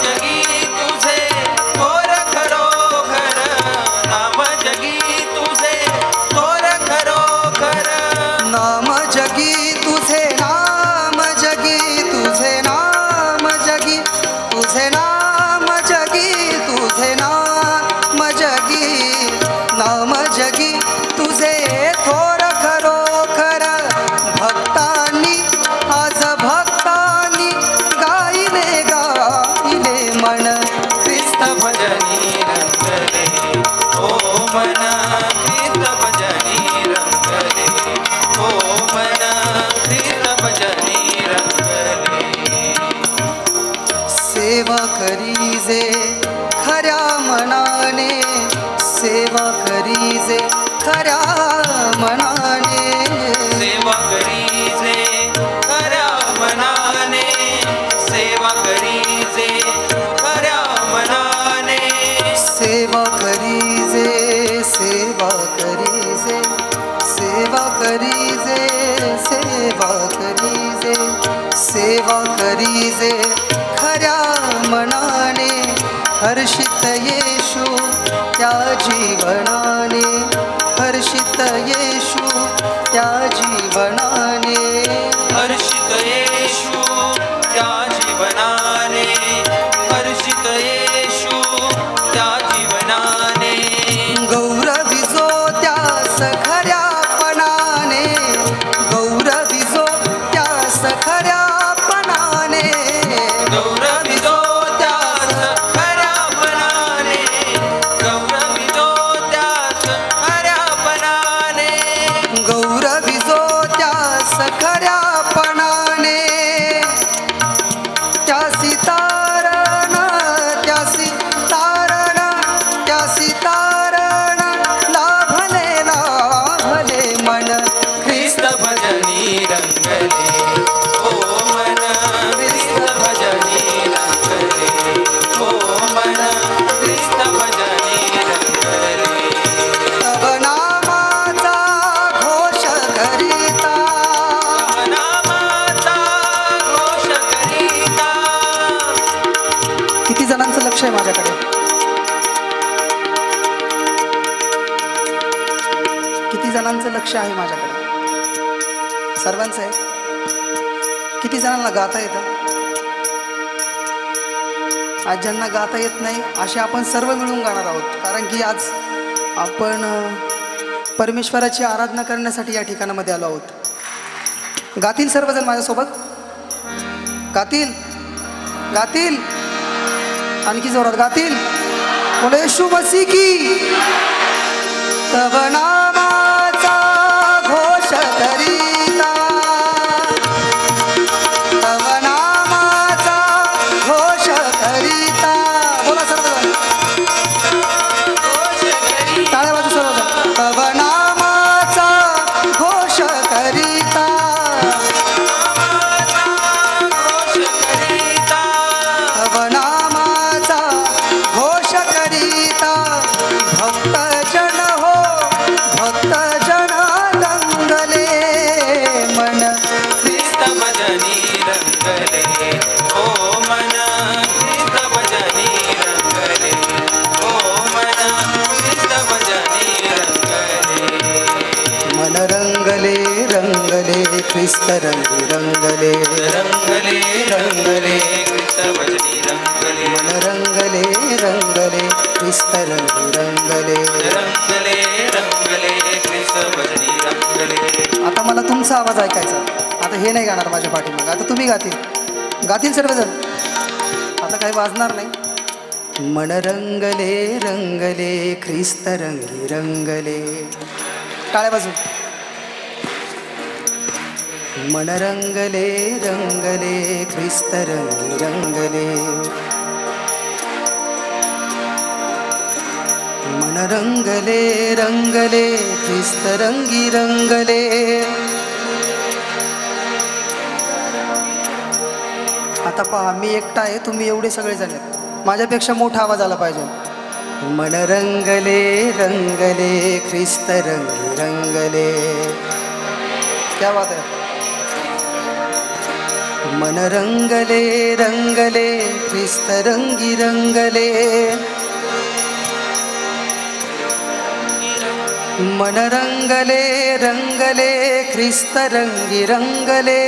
जगी सेवा करीजे खऱ्या मनाने, सेवा करीजे खऱ्या मनाने, सेवा करीजे खऱ्या मनाने, सेवा करीजे खऱ्या मनाने, सेवा करीजे, सेवा करीजे, सेवा करीजे, सेवा करीजे, सेवा करीजे खऱ्या मनाने, हर्षित येशू त्या जीवनाने, हर्षित येशू त्या जीवनाने, हर्षित येशू त्या जीवनाने, हर्षित येशू त्या जीवनाने, गौरविजो त्यास खऱ्यापणाने, गौरविजो त्यास खऱ्यापणाने, गौरविजो त्यास खऱ्यापणाने, गौरविजो त्यास खऱ्यापणाने, गौरविजो त्यास खऱ्यापणाने, त्यासी तारण, त्यासी तारण, त्यासी तारण लाभले, लाभले मन ख्रिस्त भजनी रंगले, ओ मन ख्रिस्त भजनी रंगले, ओ मन ख्रिस्त भजनी रंगले, तव नामाचा घोष करीता, नामाचा घोष करीता. किती जणांचं लक्ष आहे माझ्याकडे? किती जणांचं लक्ष आहे माझ्याकडे? सर्वांचं आहे. किती जणांना गाता येतं? आज ज्यांना गाता येत नाही असे आपण सर्व मिळून गाणार आहोत, कारण की आज आपण परमेश्वराची आराधना करण्यासाठी या ठिकाणामध्ये आलो आहोत. गातील सर्वजण माझ्यासोबत? गातील? गातील? आणखी जोरात गातील? बोले येशू मसीह की. तव नामाचा घोष करीता, तव नामाचा घोष करीता. बोला सर्वजण, टाळ्या वाजवा सर्वजण. तव नामाचा घोष करीता, तव नामाचा घोष करीता. भक्त जन हो, भक्त जन रंगले मन ख्रिस्त भजनी रंगले, ओ मन ख्रिस्त भजनी रंगले, ओ मन ख्रिस्त भजनी रंगले, मन रंगले, रंगले ख्रिस्त रंगी रंगले, रंगले रंगले ख्रिस्त भजनी रंगले, मन रंगले, रंगले ख्रिस्त रंगी रंगले. रंगले रंगले ख्रिस्त भजनी रंगले. आता मला तुमचा आवाज ऐकायचा. आता हे नाही गाणार माझ्या पाठीमाग, आता तुम्ही गातील. गातील सर्वजण. आता काही वाजणार नाही. मन रंगले, रंगले ख्रिस्त रंगी रंगले. टाळ्या बाजू. मन रंगले, रंगले ख्रिस्त रंगी रंगले. मन रंगले, रंगले ख्रिस्त रंगी रंगले. आता पहा, मी एकटा आहे, तुम्ही एवढे सगळे जण आहेत. माझ्यापेक्षा मोठा आवाज आला पाहिजे. मन रंगले, रंगले ख्रिस्त रंगी रंगले. क्या बात है. मन रंगले, रंगले ख्रिस्त रंगी रंगले. मन रंगले, रंगले ख्रिस्त रंगी रंगले.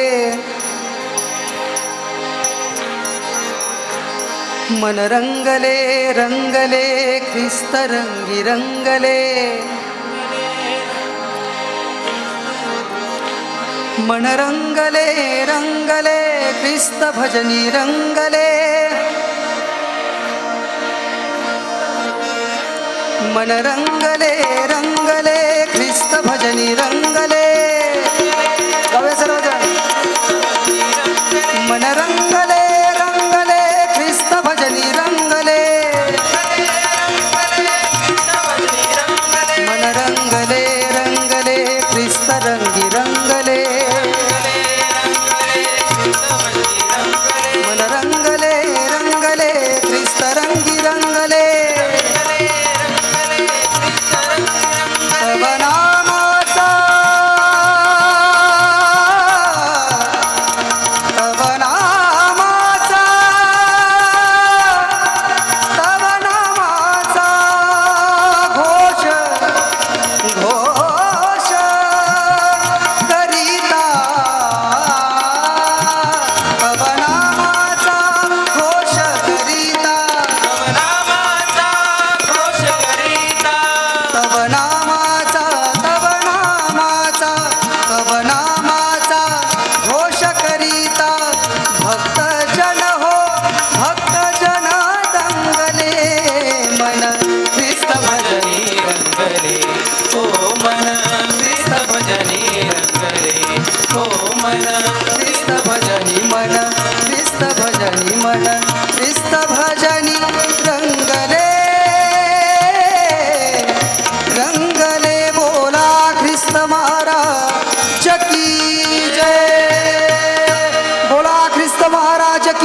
मन रंगले, रंगले ख्रिस्त रंगी रंगले. मन रंगले, रंगले ख्रिस्त भजनी रंगले. मन रंगले, रंगले ख्रिस्त भजनी रंगले. गाऊया सर्वजण. मन रंगले, रंगले ख्रिस्त भजनी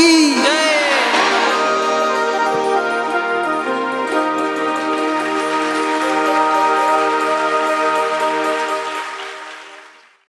की जय